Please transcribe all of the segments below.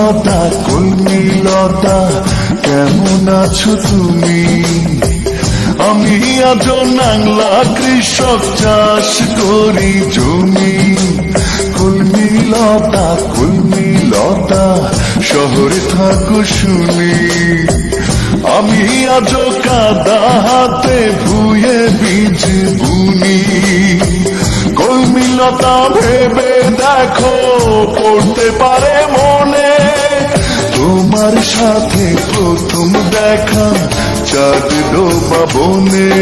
লতা কলমি লতা কেমন আছো তুমি? আমি আজ নাংলা কৃষক চাষ করি জমি। কলমি লতা শহরে থাকো শুনি। আমি আজ কাদা হাতে ভুয়ে বীজ বুনি। কলমি লতা ভেবে দেখো পড়তে পারে মনে। তোমার সাথে প্রথম দেখা চাঁদ ডোবা বনে।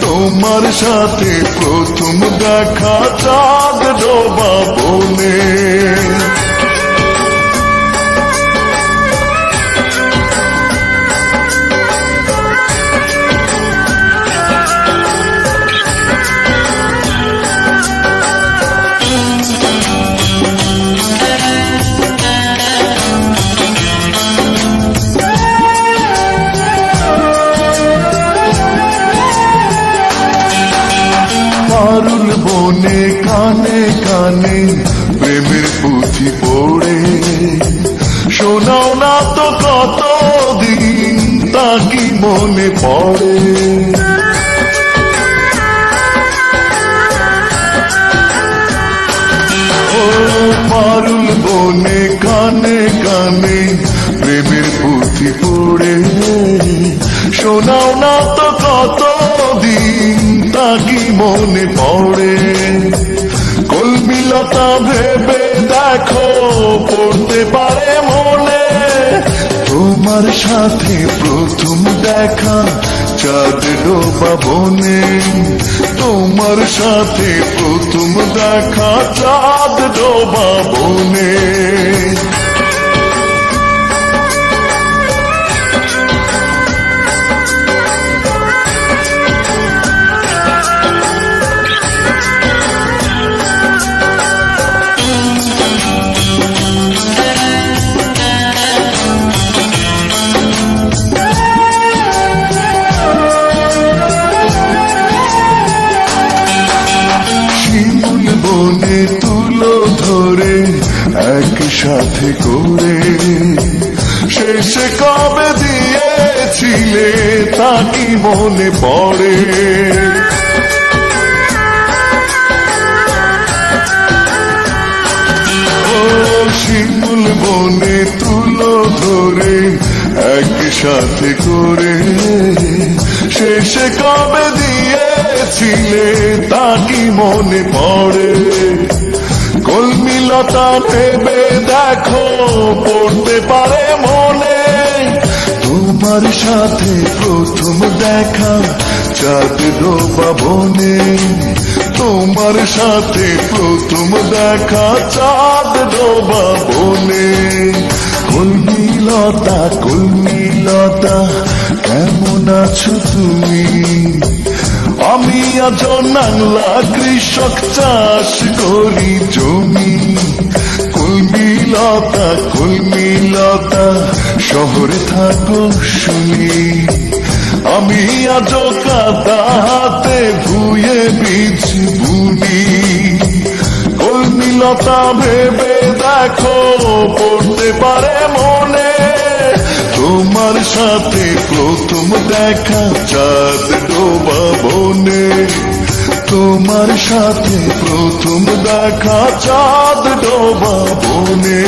তোমার সাথে প্রথম দেখা চাঁদ ডোবা বনে। পারুল বনে কানে কানে প্রেমের পুঁথি পড়ে। শোনাও না তো কতদিন তা কি মনে পড়ে। ও পারুল বনে কানে কানে প্রেমের পুঁথি পড়ে। শোনাও না তো কতদিন তা কি মনে পড়ে। কলমি লতা ভেবে দেখো পড়তে পারে মনে। তোমার সাথে প্রথম দেখা চাঁদ ডোবা বনে। তোমার সাথে প্রথম দেখা চাঁদ ডোবা বনে। বনে তুলো ধরে একসাথে করে শেষে কবে দিয়েছিলে তা কি মনে পড়ে। ও শিমুল বনে তুলো ধরে একসাথে করে শেষে কবে দিয়েছিলে তা কি মনে পড়ে। কলমি লতা ভেবে দেখো পড়তে পারে মনে। তোমার সাথে প্রথম দেখা চাঁদ ডোবা বনে। তোমার সাথে প্রথম দেখা চাঁদ ডোবা বনে। কলমি লতা কেমন আছো তুমি? আমি আজ নাংলা কৃষক চাষ করি জমি। কলমি লতা শহরে থাকো শুনি। আমি আজ কাদা হাতে ভুয়ে বীজ বুনি। কলমি লতা ভেবে দেখো পড়তে পারে মনে। তোমার সাথে প্রথম দেখা চাঁদ ডোবা বনে। তোমার সাথে প্রথম দেখা চাঁদ ডোবা বনে।